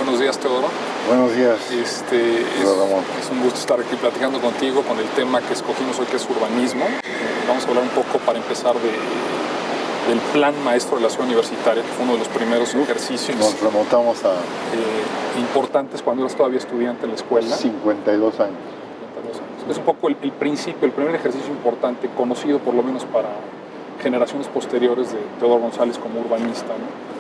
Buenos días, Teodoro. Buenos días. Es un gusto estar aquí platicando contigo con el tema que escogimos hoy, que es urbanismo. Vamos a hablar un poco, para empezar, del plan maestro de la ciudad universitaria, que fue uno de los primeros ejercicios. Nos remontamos a importantes cuando eras todavía estudiante en la escuela. 52 años. Es un poco el principio, el primer ejercicio importante, conocido por lo menos para generaciones posteriores de Teodoro González como urbanista, ¿no?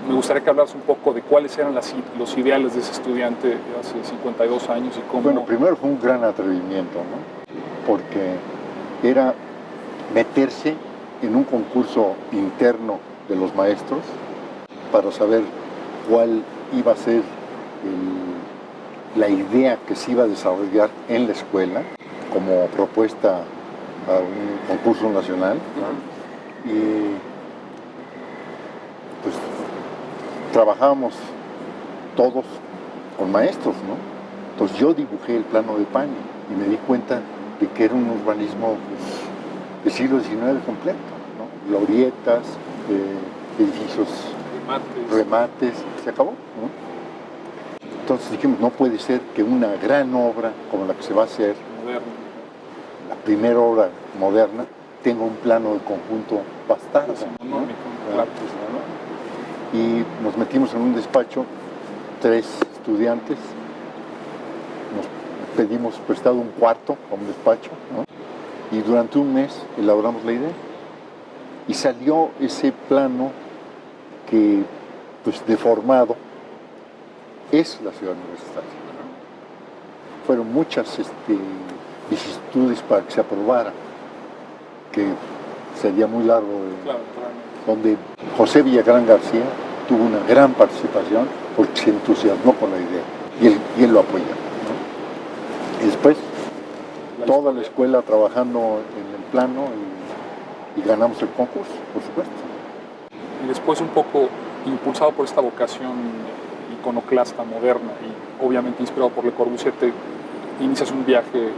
Me gustaría que hablaras un poco de cuáles eran los ideales de ese estudiante de hace 52 años y cómo... Bueno, primero fue un gran atrevimiento, ¿no? Porque era meterse en un concurso interno de los maestros para saber cuál iba a ser la idea que se iba a desarrollar en la escuela como propuesta a un concurso nacional, ¿no? Y pues trabajábamos todos con maestros, ¿no? Entonces yo dibujé el plano de Pani y me di cuenta de que era un urbanismo, pues, del siglo XIX completo, ¿no? Glorietas, edificios, remates, se acabó, ¿no? Entonces dijimos, no puede ser que una gran obra como la que se va a hacer, moderno, la primera obra moderna, tenga un plano de conjunto bastardo, ¿no? Y nos metimos en un despacho, 3 estudiantes, nos pedimos prestado un cuarto como despacho, ¿no? Y durante un mes elaboramos la idea y salió ese plano que, pues, deformado es la ciudad universitaria. Fueron muchas vicisitudes para que se aprobara, que sería muy largo, donde José Villagrán García tuvo una gran participación porque se entusiasmó con la idea y él lo apoyó, ¿no? Y después toda la escuela trabajando en el plano y ganamos el concurso, por supuesto. Y después, un poco impulsado por esta vocación iconoclasta, moderna y obviamente inspirado por Le Corbusier, te inicias un viaje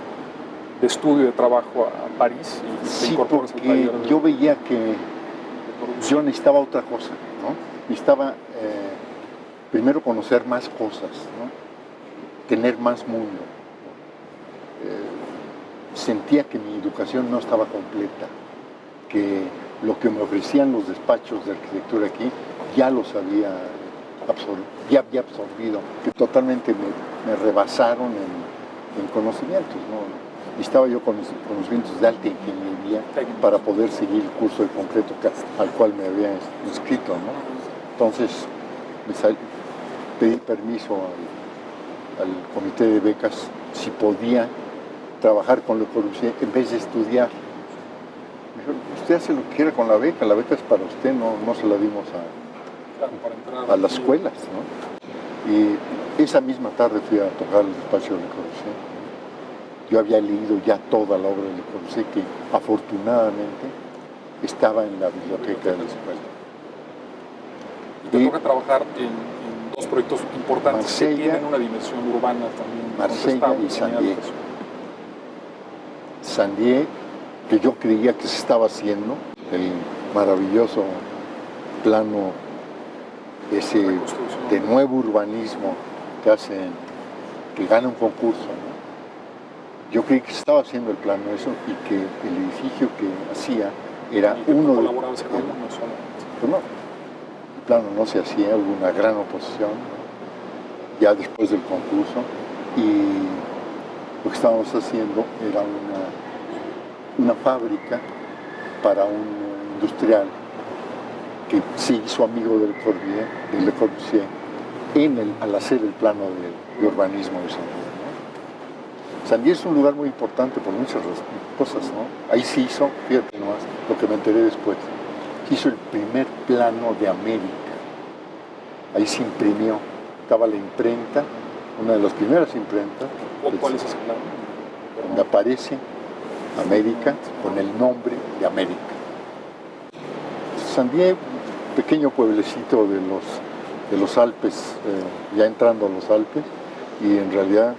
de estudio, de trabajo a París y te incorporas al taller. Yo veía que yo necesitaba otra cosa, ¿no? Necesitaba primero conocer más cosas, ¿no? Tener más mundo. Sentía que mi educación no estaba completa, que lo que me ofrecían los despachos de arquitectura aquí ya los había absorbido, que totalmente me rebasaron en conocimientos, ¿no? Necesitaba yo conocimientos de alta ingeniería para poder seguir el curso de concreto al cual me había inscrito, ¿no? Entonces pedí permiso al comité de becas si podía trabajar con Le Corbusier en vez de estudiar. Me dijo, usted hace lo que quiera con la beca es para usted, no se la dimos a las escuelas, ¿no? Y esa misma tarde fui a tocar el despacho de Le Corbusier. Yo había leído ya toda la obra de Le Corbusier, que afortunadamente estaba en la biblioteca de la escuela. Y te toca trabajar en dos proyectos importantes que tienen una dimensión urbana también. Marsella y Saint-Dié. Saint-Dié, que yo creía que se estaba haciendo, el maravilloso plano ese de nuevo urbanismo que gana un concurso, ¿no? Yo creí que se estaba haciendo el plano eso y que el edificio que hacía era uno de... Pero no, el plano no se hacía, hubo una gran oposición, ¿no? Ya después del concurso, y lo que estábamos haciendo era una fábrica para un industrial que se hizo amigo de Le Corbusier al hacer el plano de urbanismo de Saint-Dié. Saint-Dié es un lugar muy importante por muchas cosas, ¿no? Ahí se hizo, fíjate nomás, lo que me enteré después, se hizo el primer plano de América. Ahí se imprimió, estaba la imprenta, una de las primeras imprentas. ¿Cuál es ese plano? Donde aparece América con el nombre de América. Saint-Dié, pequeño pueblecito de los Alpes, ya entrando a los Alpes, y en realidad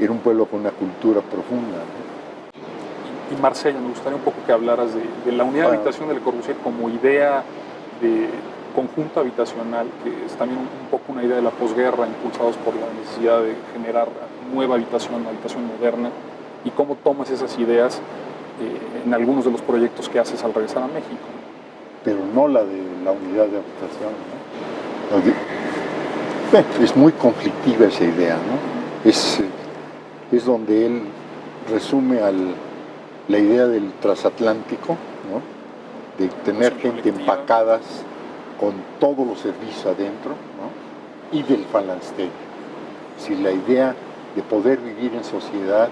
era un pueblo con una cultura profunda, ¿no? Y Marsella, me gustaría un poco que hablaras de la unidad de habitación de Le Corbusier como idea conjunto habitacional, que es también un poco una idea de la posguerra, impulsados por la necesidad de generar nueva habitación moderna, y cómo tomas esas ideas en algunos de los proyectos que haces al regresar a México. Pero no la de la unidad de habitación, ¿no? Es muy conflictiva esa idea, ¿no? Es donde él resume la idea del transatlántico, ¿no? De tener gente empacadas con todos los servicios adentro, ¿no? Y del falansterio. Si la idea de poder vivir en sociedad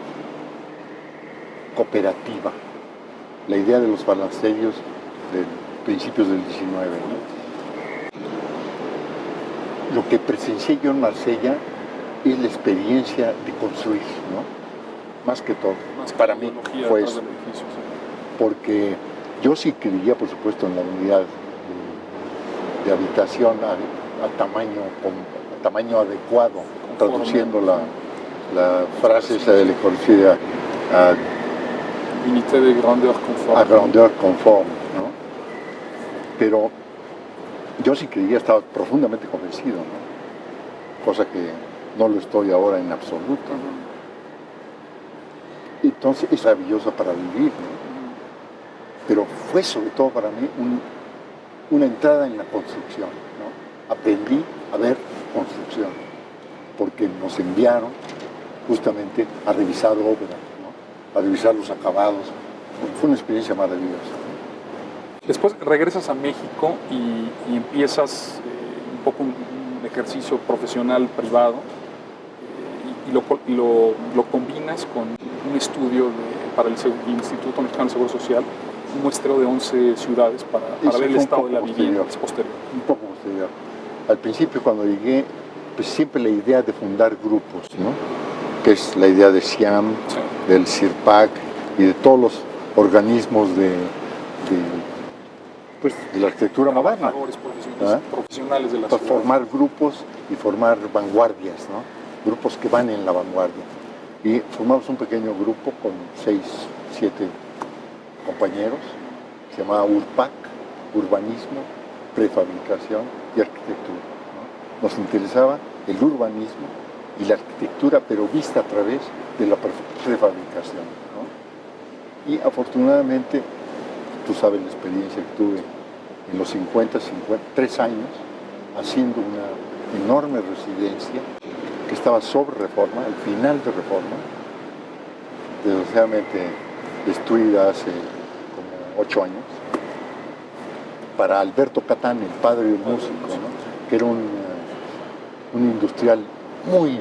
cooperativa, la idea de los falansterios de principios del 19, ¿no? Lo que presencié yo en Marsella es la experiencia de construir, ¿no? Más que todo. Para mí fue eso. Porque yo sí creía, por supuesto, en la unidad de habitación a tamaño adecuado, traduciendo la frase esa de Le Corbusier a unité de grandeur conforme. A grandeur conforme, ¿no? Pero yo sí creía, estaba profundamente convencido, ¿no? Cosa que no lo estoy ahora en absoluto, ¿no? Entonces es maravilloso para vivir, ¿no? Pero fue sobre todo para mí una entrada en la construcción, ¿no? Aprendí a ver construcción, porque nos enviaron justamente a revisar obra, ¿no? A revisar los acabados. Fue una experiencia maravillosa. Después regresas a México y empiezas un poco un ejercicio profesional privado y lo combinas con un estudio para el Instituto Mexicano de Seguro Social, un muestreo de 11 ciudades para ver el estado de la vivienda. Es posterior. Un poco posterior. Al principio, cuando llegué, pues siempre la idea de fundar grupos, ¿no? Que es la idea de SIAM, sí, del CIRPAC y de todos los organismos de la arquitectura moderna. Profesionales de la para ciudad. Formar grupos y formar vanguardias, ¿no? Grupos que van en la vanguardia. Y formamos un pequeño grupo con 6, 7 compañeros, se llamaba URPAC, Urbanismo, Prefabricación y Arquitectura, ¿no? Nos interesaba el urbanismo y la arquitectura, pero vista a través de la prefabricación, ¿no? Y afortunadamente, tú sabes la experiencia que tuve en los 3 años, haciendo una enorme residencia que estaba sobre Reforma, al final de Reforma, desgraciadamente destruida hace como 8 años, para Alberto Catán, el padre del músico, ¿no? Que era un industrial muy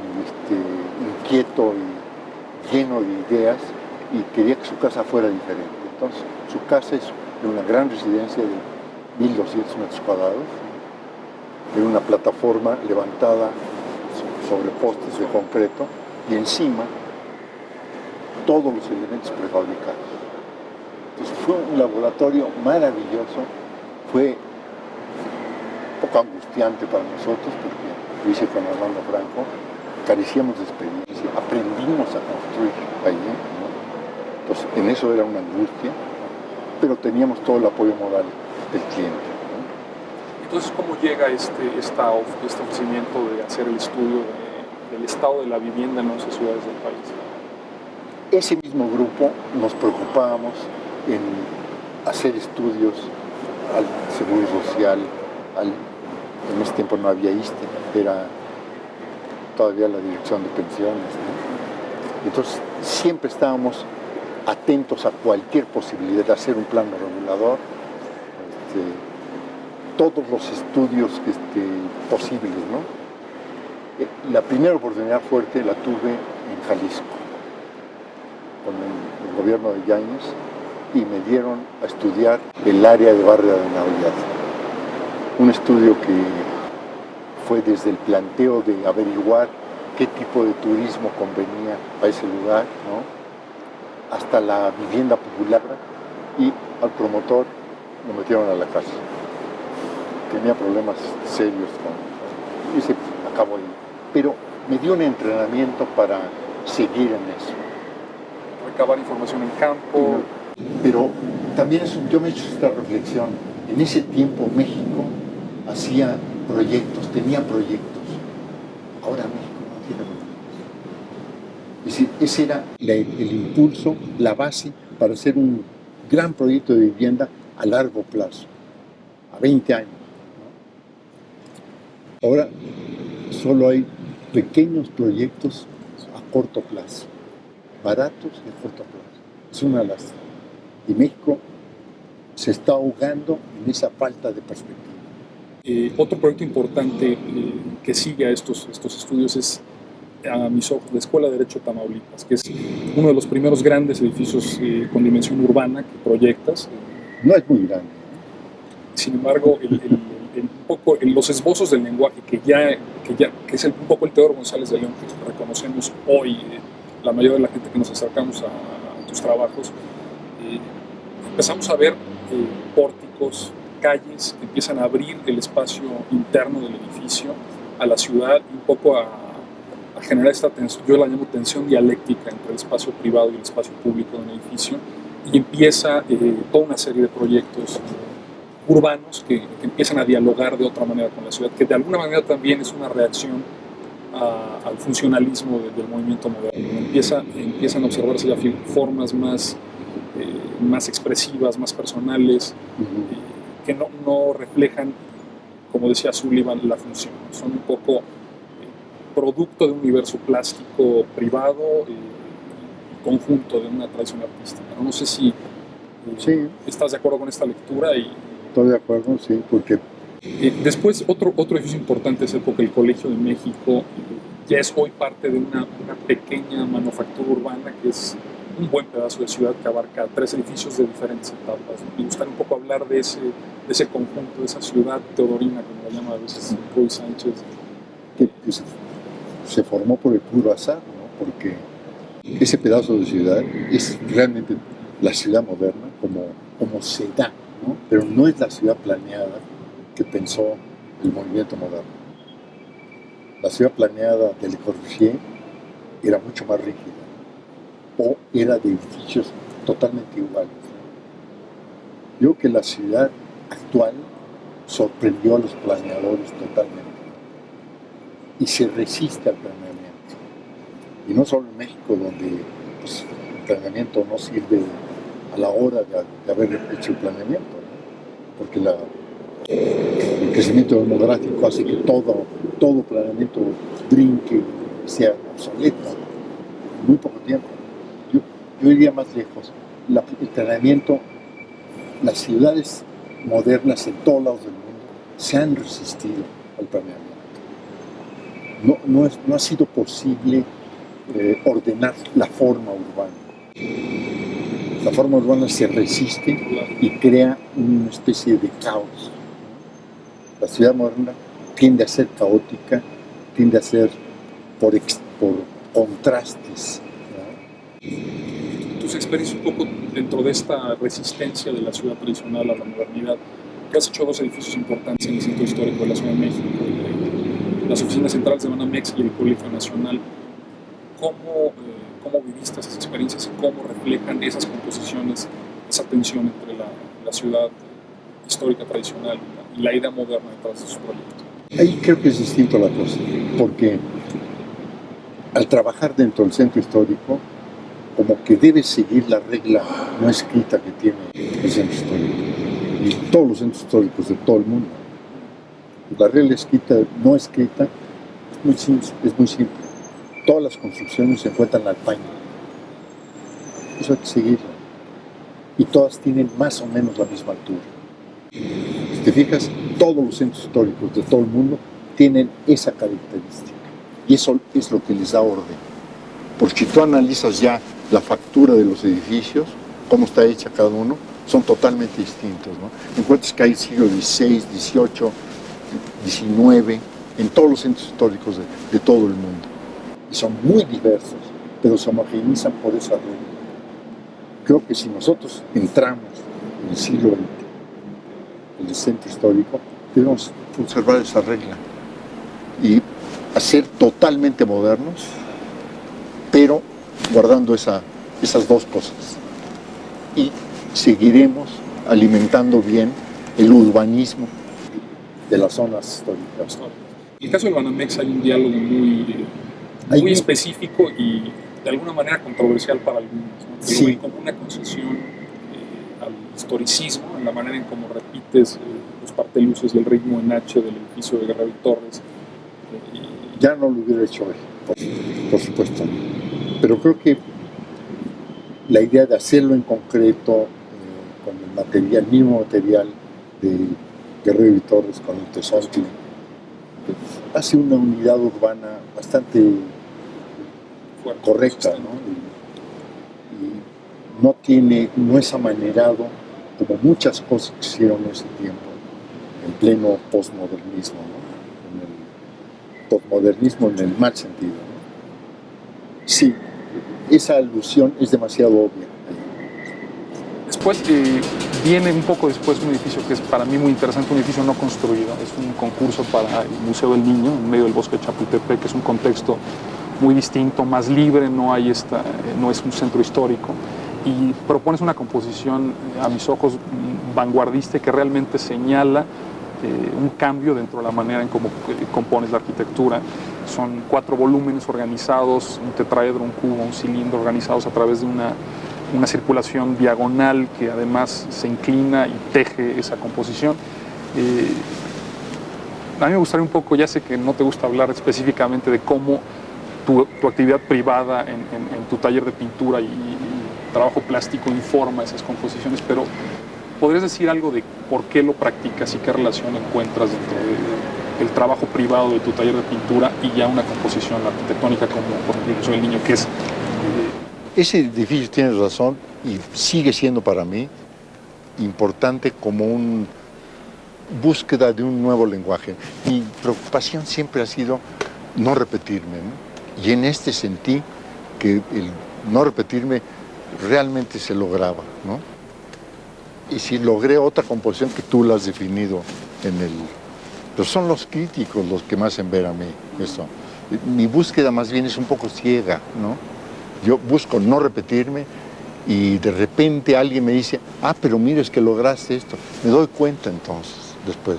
inquieto y lleno de ideas, y quería que su casa fuera diferente. Entonces, su casa es una gran residencia de 1.200 metros cuadrados, de una plataforma levantada sobre postes de concreto y encima todos los elementos prefabricados. Entonces fue un laboratorio maravilloso, fue un poco angustiante para nosotros porque lo hice con Armando Franco, carecíamos de experiencia, aprendimos a construir allí, ¿no? Entonces en eso era una angustia, ¿no? Pero teníamos todo el apoyo moral del cliente, ¿no? Entonces, ¿cómo llega este ofrecimiento de hacer el estudio del estado de la vivienda en 11 ciudades del país? Ese mismo grupo nos preocupábamos en hacer estudios al Seguro Social, en ese tiempo no había ISSSTE, era todavía la Dirección de Pensiones, ¿no? Entonces siempre estábamos atentos a cualquier posibilidad de hacer un plano regulador, todos los estudios posibles, ¿no? La primera oportunidad fuerte la tuve en Jalisco, con el gobierno de Yáñez, y me dieron a estudiar el área de Barrio de Navidad. Un estudio que fue desde el planteo de averiguar qué tipo de turismo convenía a ese lugar, ¿no? Hasta la vivienda popular, y al promotor lo metieron a la cárcel. Tenía problemas serios y se acabó ahí. Pero me dio un entrenamiento para seguir en eso. Recabar información en campo. Pero también yo me he hecho esta reflexión. En ese tiempo México hacía proyectos, tenía proyectos. Ahora México no tiene proyectos. Es decir, ese era el impulso, la base para hacer un gran proyecto de vivienda a largo plazo, a 20 años. ¿No? Ahora solo hay pequeños proyectos a corto plazo, baratos y a corto plazo. Es una lástima. Y México se está ahogando en esa falta de perspectiva. Otro proyecto importante que sigue a estos estudios es, a mis ojos, la Escuela de Derecho Tamaulipas, que es uno de los primeros grandes edificios con dimensión urbana que proyectas. No es muy grande. Sin embargo, los esbozos del lenguaje que es un poco el Teodoro González de León que reconocemos hoy, la mayoría de la gente que nos acercamos a tus trabajos, empezamos a ver pórticos, calles que empiezan a abrir el espacio interno del edificio a la ciudad y un poco a generar esta tensión, yo la llamo tensión dialéctica entre el espacio privado y el espacio público de un edificio, y empieza toda una serie de proyectos urbanos que empiezan a dialogar de otra manera con la ciudad, que de alguna manera también es una reacción al funcionalismo del movimiento moderno. Empiezan a observarse ya formas más expresivas, más personales, que no reflejan, como decía Sullivan, la función. Son un poco producto de un universo plástico privado, conjunto de una tradición artística. No sé si sí, estás de acuerdo con esta lectura. Estoy de acuerdo, sí, porque... Después, otro edificio importante es el Colegio de México. Ya es hoy parte de una pequeña manufactura urbana que es un buen pedazo de ciudad que abarca 3 edificios de diferentes etapas. Me gustaría un poco hablar de ese conjunto, de esa ciudad teodorina, como la llama a veces Ruy Sánchez. Que se formó por el puro azar, ¿no? Porque ese pedazo de ciudad es realmente la ciudad moderna como se da, ¿no? Pero no es la ciudad planeada que pensó el movimiento moderno. La ciudad planeada de Le Corbusier era mucho más rígida, o era de edificios totalmente iguales. Yo creo que la ciudad actual sorprendió a los planeadores totalmente y se resiste al planeamiento. Y no solo en México, donde pues, el planeamiento no sirve a la hora de haber hecho el planeamiento, ¿no? Porque el crecimiento demográfico hace que todo planeamiento brinque, sea obsoleto en muy poco tiempo. Yo iría más lejos. El planeamiento, las ciudades modernas en todos lados del mundo se han resistido al planeamiento. No ha sido posible ordenar la forma urbana. La forma urbana se resiste y crea una especie de caos. La ciudad moderna tiende a ser caótica, tiende a ser por contrastes. Tus experiencias un poco dentro de esta resistencia de la ciudad tradicional a la modernidad, que has hecho 2 edificios importantes en el Centro Histórico de la Ciudad de México, las oficinas centrales de Banamex y el Colegio Nacional. ¿Cómo viviste esas experiencias y cómo reflejan esas composiciones, esa tensión entre la ciudad histórica tradicional y la idea moderna detrás de sus proyectos? Ahí creo que es distinto la cosa, porque al trabajar dentro del centro histórico, como que debes seguir la regla no escrita que tiene el centro histórico y todos los centros históricos de todo el mundo. La regla no escrita es muy simple. Todas las construcciones se encuentran al paño. Eso hay que seguirlo. Y todas tienen más o menos la misma altura. Si te fijas, todos los centros históricos de todo el mundo tienen esa característica. Y eso es lo que les da orden. Porque si tú analizas ya la factura de los edificios, cómo está hecha cada uno, son totalmente distintos, ¿no? Encuentras que hay siglo XVI, XVIII, XIX, en todos los centros históricos de todo el mundo. Y son muy diversos, pero se homogeneizan por esa regla. Creo que si nosotros entramos en el siglo XX, en el centro histórico, debemos conservar esa regla y hacer totalmente modernos, pero guardando esas 2 cosas. Y seguiremos alimentando bien el urbanismo de las zonas históricas. En el caso del Banamex hay un diálogo muy específico y de alguna manera controversial para algunos, ¿no? Sí. Ven como una concesión al historicismo, en la manera en cómo repites los parteluces y el ritmo en H del edificio de Guerrero y Torres. Ya no lo hubiera hecho hoy, por supuesto. Pero creo que la idea de hacerlo en concreto, con el mismo material de Guerrero y Torres, con el Tezontli, hace una unidad urbana bastante correcta, ¿no? Y no es amanerado como muchas cosas que hicieron en ese tiempo, en pleno postmodernismo, ¿no? En el postmodernismo en el mal sentido, ¿no? Sí, esa alusión es demasiado obvia. Después viene un poco después un edificio que es para mí muy interesante, un edificio no construido. Es un concurso para el Museo del Niño en medio del bosque de Chapultepec, que es un contexto muy distinto, más libre, no es un centro histórico. Y propones una composición, a mis ojos, vanguardista, que realmente señala un cambio dentro de la manera en cómo compones la arquitectura. Son 4 volúmenes organizados, un tetraedro, un cubo, un cilindro, organizados a través de una circulación diagonal que además se inclina y teje esa composición. A mí me gustaría un poco, ya sé que no te gusta hablar específicamente de cómo tu actividad privada en tu taller de pintura y trabajo plástico informa esas composiciones, pero ¿podrías decir algo de por qué lo practicas y qué relación encuentras dentro del trabajo privado de tu taller de pintura y ya una composición arquitectónica como por ejemplo el Museo del Niño, que es... Ese edificio, tienes razón, y sigue siendo para mí importante como una búsqueda de un nuevo lenguaje. Mi preocupación siempre ha sido no repetirme, ¿no? Y en este sentí que el no repetirme realmente se lograba, ¿no? Y si logré otra composición que tú la has definido pero son los críticos los que me hacen ver a mí esto. Mi búsqueda más bien es un poco ciega, ¿no? Yo busco no repetirme y de repente alguien me dice, pero mira, es que lograste esto. Me doy cuenta entonces, después.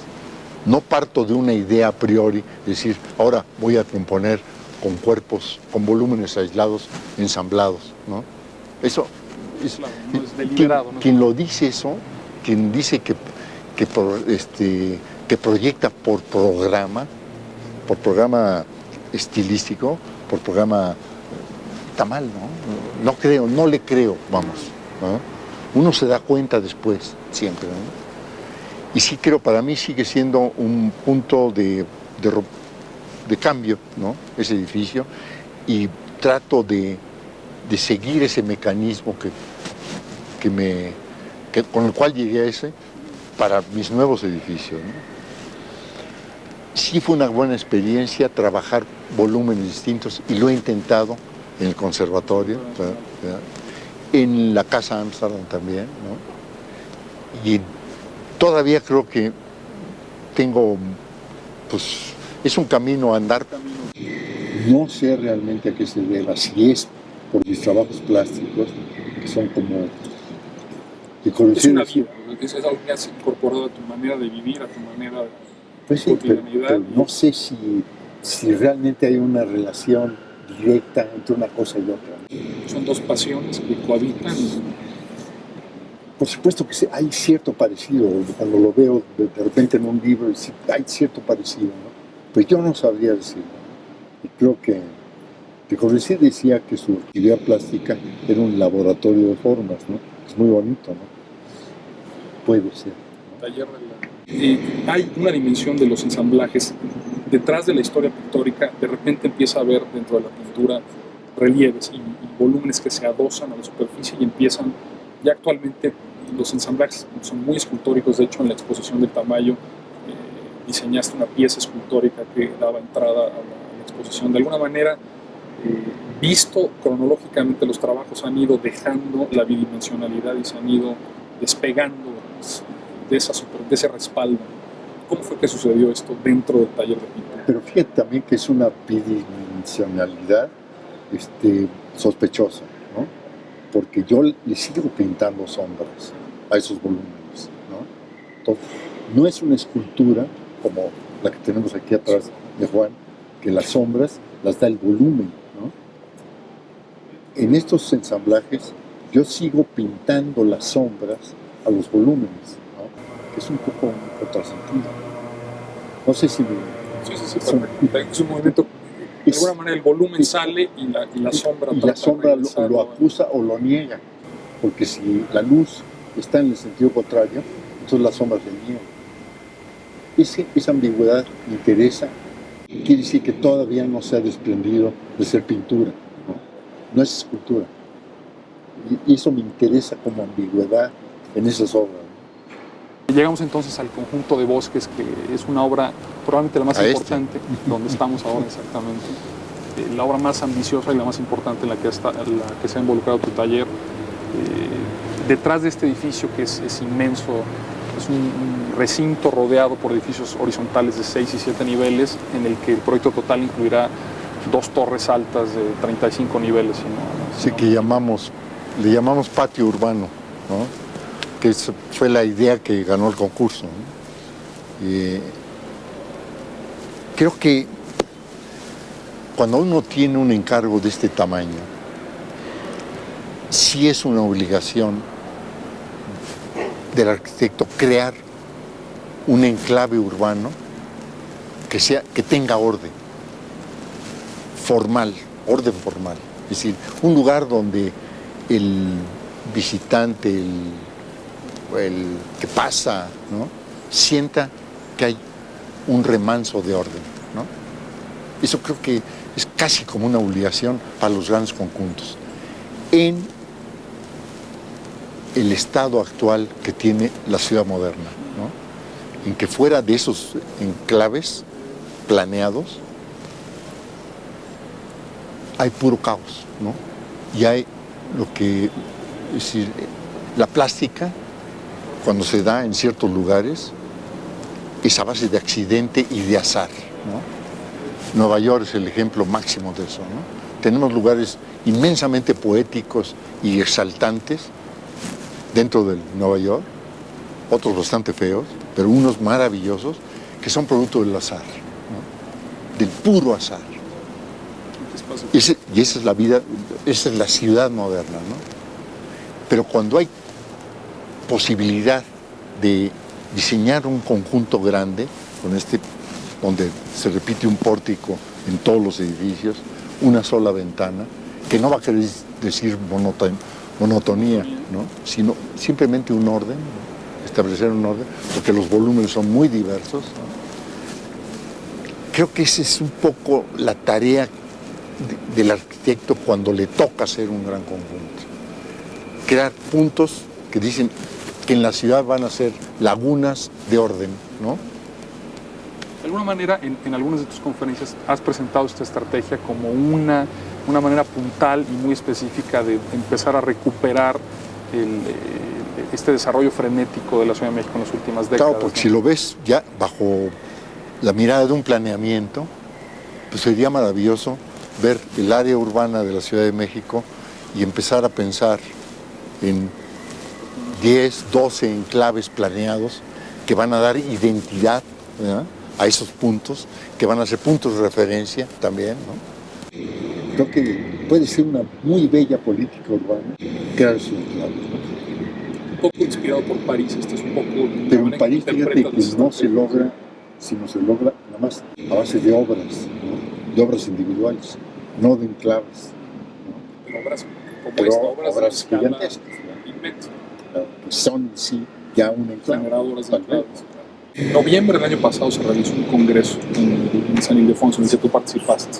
No parto de una idea a priori, decir, ahora voy a componer con cuerpos, con volúmenes aislados, ensamblados, ¿no? Eso es, claro, no es deliberado, quien lo dice eso, quien dice que proyecta por programa estilístico, por programa, está mal, ¿no? No le creo, vamos, ¿no? Uno se da cuenta después, siempre, ¿no? Y sí creo, para mí sigue siendo un punto de cambio, ¿no? Ese edificio, y trato de seguir ese mecanismo con el cual llegué a ese para mis nuevos edificios, ¿no? Sí fue una buena experiencia trabajar volúmenes distintos y lo he intentado en el conservatorio, ¿verdad? En la Casa Amsterdam también, ¿no? Y todavía creo que es un camino a andar. No sé realmente a qué se deba, si es por mis trabajos plásticos, que son como... Es una vida, es algo que has incorporado a tu manera de vivir, a tu manera de cotidianidad. Pero no sé si realmente hay una relación directa entre una cosa y otra. Son 2 pasiones que cohabitan. Por supuesto que hay cierto parecido, cuando lo veo de repente en un libro, hay cierto parecido, ¿no? Pues yo no sabría decirlo. Y creo que De Corbusier decía que su actividad plástica era un laboratorio de formas, ¿no? Es muy bonito, ¿no? Puede ser, ¿no? Hay una dimensión de los ensamblajes. Detrás de la historia pictórica, de repente empieza a haber dentro de la pintura relieves y volúmenes que se adosan a la superficie y empiezan, ya actualmente los ensamblajes son muy escultóricos. De hecho, en la exposición de Tamayo diseñaste una pieza escultórica que daba entrada a la exposición. De alguna manera, visto cronológicamente, los trabajos han ido dejando la bidimensionalidad y se han ido despegando de ese respaldo. ¿Cómo fue que sucedió esto dentro del taller de pintura? Pero fíjate también que es una bidimensionalidad sospechosa, ¿no? Porque yo le sigo pintando sombras a esos volúmenes, ¿no? Entonces, no es una escultura como la que tenemos aquí atrás de Juan, que las sombras las da el volumen, ¿no? En estos ensamblajes yo sigo pintando las sombras a los volúmenes, ¿no? Que es un poco un contrasentido. No sé si me... Sí, es un movimiento, de alguna manera el volumen sale y la sombra... Y la sombra lo acusa o lo niega, porque si la luz está en el sentido contrario, entonces las sombras le niegan. Esa ambigüedad me interesa, quiere decir que todavía no se ha desprendido de ser pintura, no es escultura. Y eso me interesa como ambigüedad en esas obras. Llegamos entonces al conjunto de bosques, que es una obra probablemente la más importante, donde estamos ahora exactamente. La obra más ambiciosa y la más importante en la que se ha involucrado tu taller. Detrás de este edificio, que es inmenso, es un recinto rodeado por edificios horizontales de 6 y 7 niveles, en el que el proyecto total incluirá 2 torres altas de 35 niveles. Sí, que le llamamos patio urbano, ¿no? Que fue la idea que ganó el concurso, ¿no? Creo que cuando uno tiene un encargo de este tamaño, sí es una obligación del arquitecto crear un enclave urbano que tenga orden formal. Es decir, un lugar donde el visitante, el que pasa, ¿no?, sienta que hay un remanso de orden, ¿no? Eso creo que es casi como una obligación para los grandes conjuntos. En el estado actual que tiene la ciudad moderna, ¿no? En que fuera de esos enclaves planeados hay puro caos, ¿no? Y hay lo que, es decir, la plástica, cuando se da en ciertos lugares, es a base de accidente y de azar, ¿no? Nueva York es el ejemplo máximo de eso, ¿no? Tenemos lugares inmensamente poéticos y exaltantes dentro de Nueva York, otros bastante feos, pero unos maravillosos que son producto del azar, ¿no? Del puro azar. Y esa es la vida, esa es la ciudad moderna, ¿no? Pero cuando hay posibilidad de diseñar un conjunto grande, donde se repite un pórtico en todos los edificios, una sola ventana, que no va a querer decir monotonía, ¿no?, sino simplemente un orden, ¿no?, establecer un orden, porque los volúmenes son muy diversos, ¿no? Creo que esa es un poco la tarea del arquitecto cuando le toca hacer un gran conjunto. Crear puntos que dicen que en la ciudad van a ser lagunas de orden, ¿no? De alguna manera, en algunas de tus conferencias has presentado esta estrategia como una manera puntual y muy específica de empezar a recuperar este desarrollo frenético de la Ciudad de México en las últimas décadas. Claro, porque si lo ves ya bajo la mirada de un planeamiento, pues sería maravilloso ver el área urbana de la Ciudad de México y empezar a pensar en 10, 12 enclaves planeados que van a dar identidad, ¿verdad?, a esos puntos, que van a ser puntos de referencia también, ¿no? Creo que puede ser una muy bella política urbana crear esos enclaves, ¿no? Un poco inspirado por París, es un poco... Pero en París, fíjate que no se logra, sino se logra nada más a base de obras, ¿no?, de obras individuales, no de enclaves, ¿no? Pero obras como esta, obras gigantescas, inmensas, que son en sí ya un enclave. Generadoras de enclaves. En noviembre del año pasado se realizó un congreso en San Ildefonso, en el que tú participaste,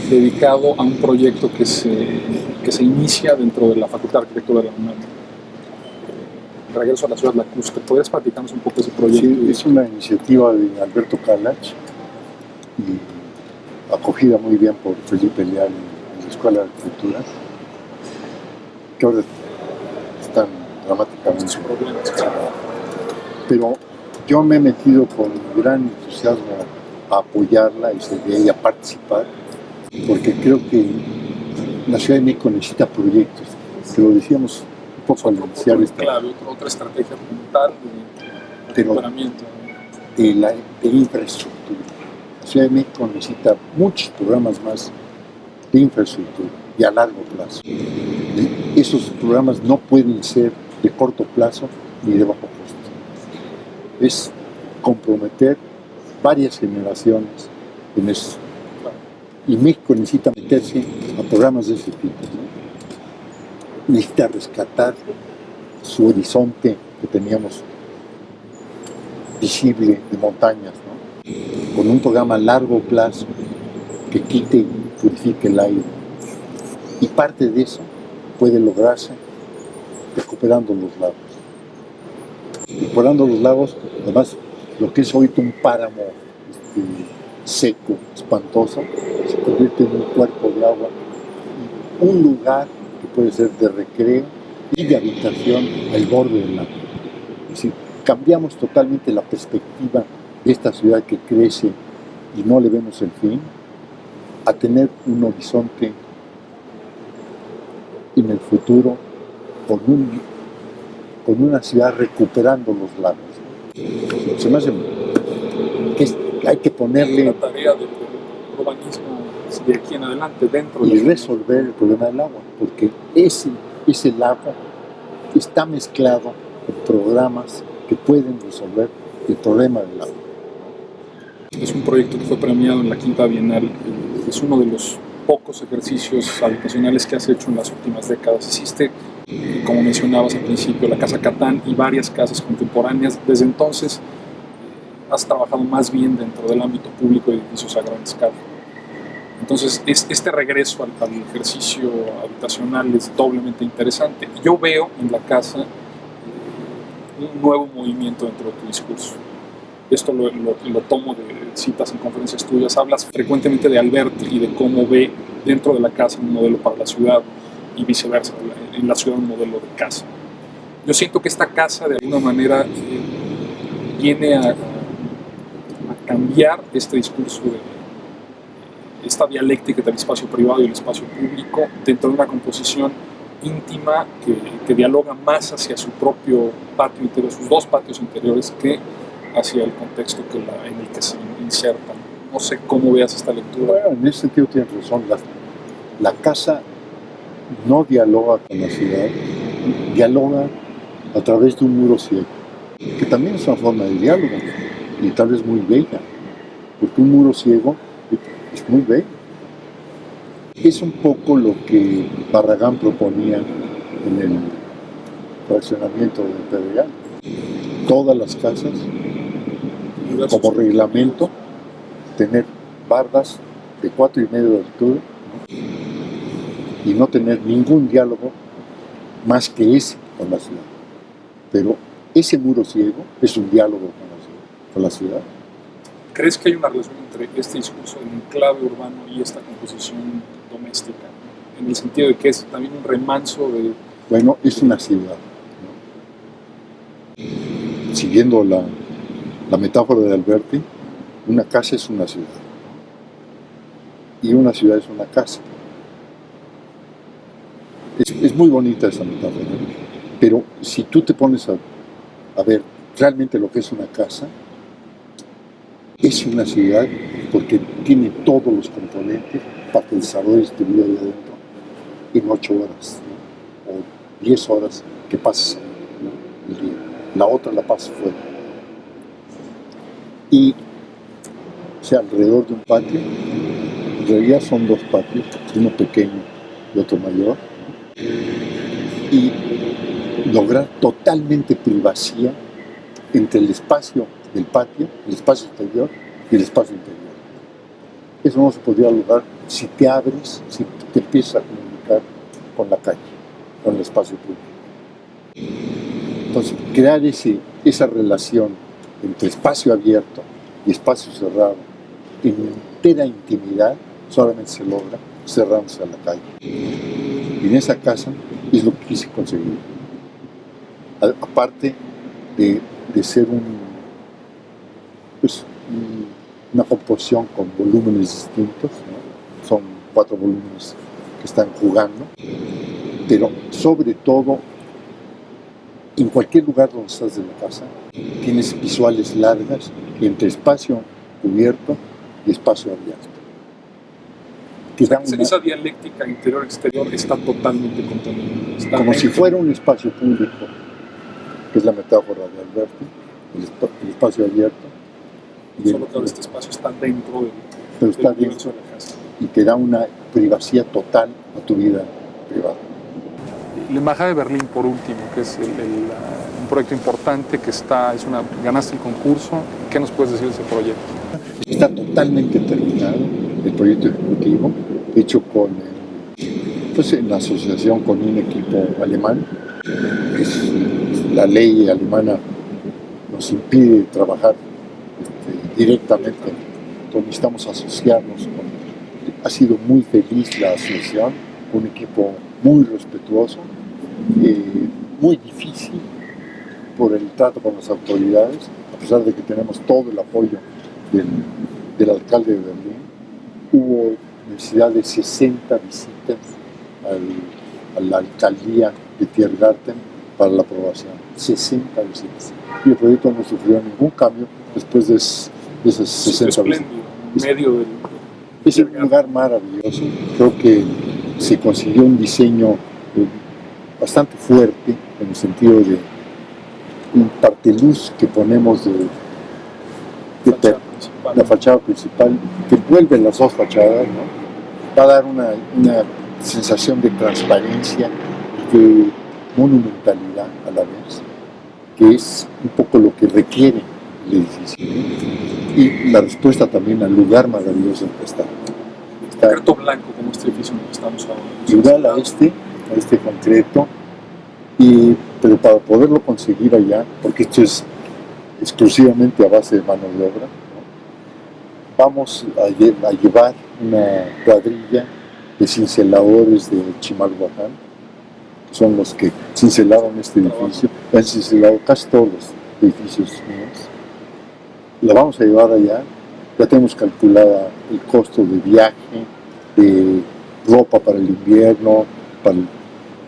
dedicado a un proyecto que se inicia dentro de la Facultad de Arquitectura de la UNAM. Regreso a la ciudad lacustre. ¿Podrías platicarnos un poco de ese proyecto? Sí, es una iniciativa de Alberto Calach y acogida muy bien por Felipe Leal en la Escuela de Arquitectura, que ahora están dramáticamente problemas. Pero yo me he metido con gran entusiasmo a apoyarla y a participar, porque creo que la Ciudad de México necesita proyectos, que lo decíamos un poco al iniciar esta... Claro, otra estrategia puntual de recuperamiento. de infraestructura. La Ciudad de México necesita muchos programas más de infraestructura y a largo plazo. Esos programas no pueden ser de corto plazo ni de bajo costo. Es comprometer varias generaciones en eso. Y México necesita meterse a programas de ese tipo, ¿no? Necesita rescatar su horizonte que teníamos visible de montañas, ¿no? Con un programa a largo plazo que quite y purifique el aire. Y parte de eso puede lograrse recuperando los lagos. Recuperando los lagos, además, lo que es ahorita un páramo seco, espantoso, se convierte en un cuerpo de agua, un lugar que puede ser de recreo y de habitación al borde del lago. Es decir, cambiamos totalmente la perspectiva de esta ciudad que crece y no le vemos el fin, a tener un horizonte en el futuro con una ciudad recuperando los lagos. Se me hace que hay que ponerle la tarea del urbanismo de aquí en adelante dentro y resolver el problema del agua, porque ese lago está mezclado con programas que pueden resolver el problema del agua. Es un proyecto que fue premiado en la Quinta Bienal. Es uno de los pocos ejercicios habitacionales que has hecho en las últimas décadas. Hiciste, como mencionabas al principio, la Casa Catán y varias casas contemporáneas. Desde entonces has trabajado más bien dentro del ámbito público de edificios a gran escala. Entonces, este regreso al ejercicio habitacional es doblemente interesante. Yo veo en la casa un nuevo movimiento dentro de tu discurso. Esto lo tomo de citas en conferencias tuyas. Hablas frecuentemente de Alberti y de cómo ve dentro de la casa un modelo para la ciudad y viceversa, en la ciudad un modelo de casa. Yo siento que esta casa de alguna manera viene a cambiar este discurso de esta dialéctica del espacio privado y el espacio público dentro de una composición íntima que dialoga más hacia su propio patio interior, sus dos patios interiores, que hacia el contexto en el que se insertan. No sé cómo veas esta lectura. Bueno, en ese sentido tienes razón. La casa no dialoga con la ciudad, dialoga a través de un muro ciego, que también es una forma de diálogo y tal vez muy bella, porque un muro ciego es muy bello. Es un poco lo que Barragán proponía en el fraccionamiento del Pedregal. Todas las casas, como reglamento, tener bardas de 4,5 de altura, ¿no? Y no tener ningún diálogo más que ese con la ciudad. Pero ese muro ciego es un diálogo con la ciudad. ¿Crees que hay una relación entre este discurso del enclave urbano y esta composición doméstica? En el sentido de que es también un remanso de... Bueno, es una ciudad, ¿no? Siguiendo la metáfora de Alberti, una casa es una ciudad. Y una ciudad es una casa. Es muy bonita esa metáfora, ¿no? Pero si tú te pones a ver realmente lo que es una casa, es una ciudad porque tiene todos los componentes para que desarrolles tu vida ahí adentro en 8 horas, ¿no? O 10 horas que pases, ¿no? El día. La otra la pasas fuera. Y, o sea, alrededor de un patio, en realidad son 2 patios, uno pequeño y otro mayor, y lograr totalmente privacidad entre el espacio del patio, el espacio exterior y el espacio interior. Eso no se podría lograr si te abres, si te empiezas a comunicar con la calle, con el espacio público. Entonces, crear esa relación entre espacio abierto y espacio cerrado en entera intimidad solamente se logra cerrándose a la calle. Y en esa casa es lo que quise conseguir. Aparte de ser una composición con volúmenes distintos, ¿no? Son 4 volúmenes que están jugando, pero sobre todo en cualquier lugar donde estás de la casa, tienes visuales largas entre espacio cubierto y espacio abierto. Esa dialéctica interior-exterior está totalmente contenida. Como si fuera un espacio público, que es la metáfora de Alberti, el espacio abierto. Solo que ahora este espacio está dentro del universo de la casa. Y te da una privacidad total a tu vida privada. La Embajada de Berlín, por último, que es un proyecto importante que ganaste el concurso. ¿Qué nos puedes decir de ese proyecto? Está totalmente terminado el proyecto ejecutivo, hecho en asociación con un equipo alemán. La ley alemana nos impide trabajar directamente, entonces necesitamos asociarnos. Ha sido muy feliz la asociación, un equipo muy respetuoso, muy difícil por el trato con las autoridades, a pesar de que tenemos todo el apoyo del alcalde de Berlín. Hubo necesidad de 60 visitas a la alcaldía de Tiergarten para la aprobación. 60 visitas. Y el proyecto no sufrió ningún cambio después de esas 60 visitas. Es un lugar maravilloso. Creo que se consiguió un diseño bastante fuerte en el sentido de un parteluz que ponemos de la fachada principal, que envuelve las dos fachadas, ¿no? Va a dar una sensación de transparencia y de monumentalidad a la vez, que es un poco lo que requiere el edificio, ¿no? Y la respuesta también al lugar maravilloso en que está. Concreto blanco, como este edificio en el que estamos ahora. Igual a este concreto, pero para poderlo conseguir allá, porque esto es exclusivamente a base de mano de obra, ¿no? Vamos a llevar una cuadrilla de cinceladores de Chimalhuacán, que son los que cincelaron este edificio, han cincelado casi todos los edificios míos. La vamos a llevar allá, ya tenemos calculada el costo de viaje, de ropa para el invierno,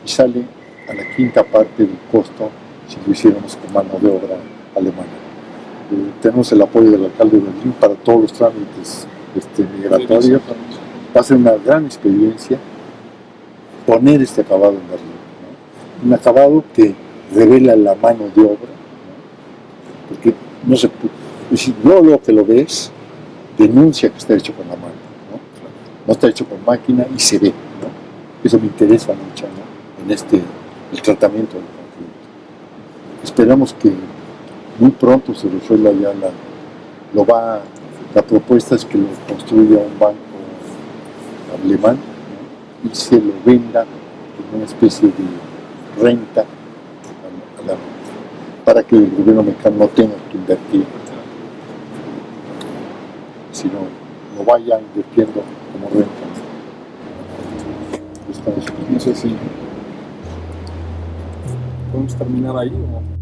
y sale a la quinta parte del costo si lo hiciéramos con mano de obra alemana. Tenemos el apoyo del alcalde de Berlín para todos los trámites migratorios. Va a ser una gran experiencia poner este acabado en Berlín, ¿no? Un acabado que revela la mano de obra, ¿no? Porque no se puede, es decir, luego que lo ves, denuncia que está hecho con la mano, ¿no? No está hecho con máquina y se ve, ¿no? Eso me interesa mucho, ¿no? En el tratamiento del concreto. Esperamos que muy pronto se resuelva ya la propuesta es que lo construya un banco alemán, ¿no? Y se lo venda en una especie de renta para que el gobierno mexicano no tenga que invertir, sino lo vaya invirtiendo como renta. No sé si podemos terminar ahí o...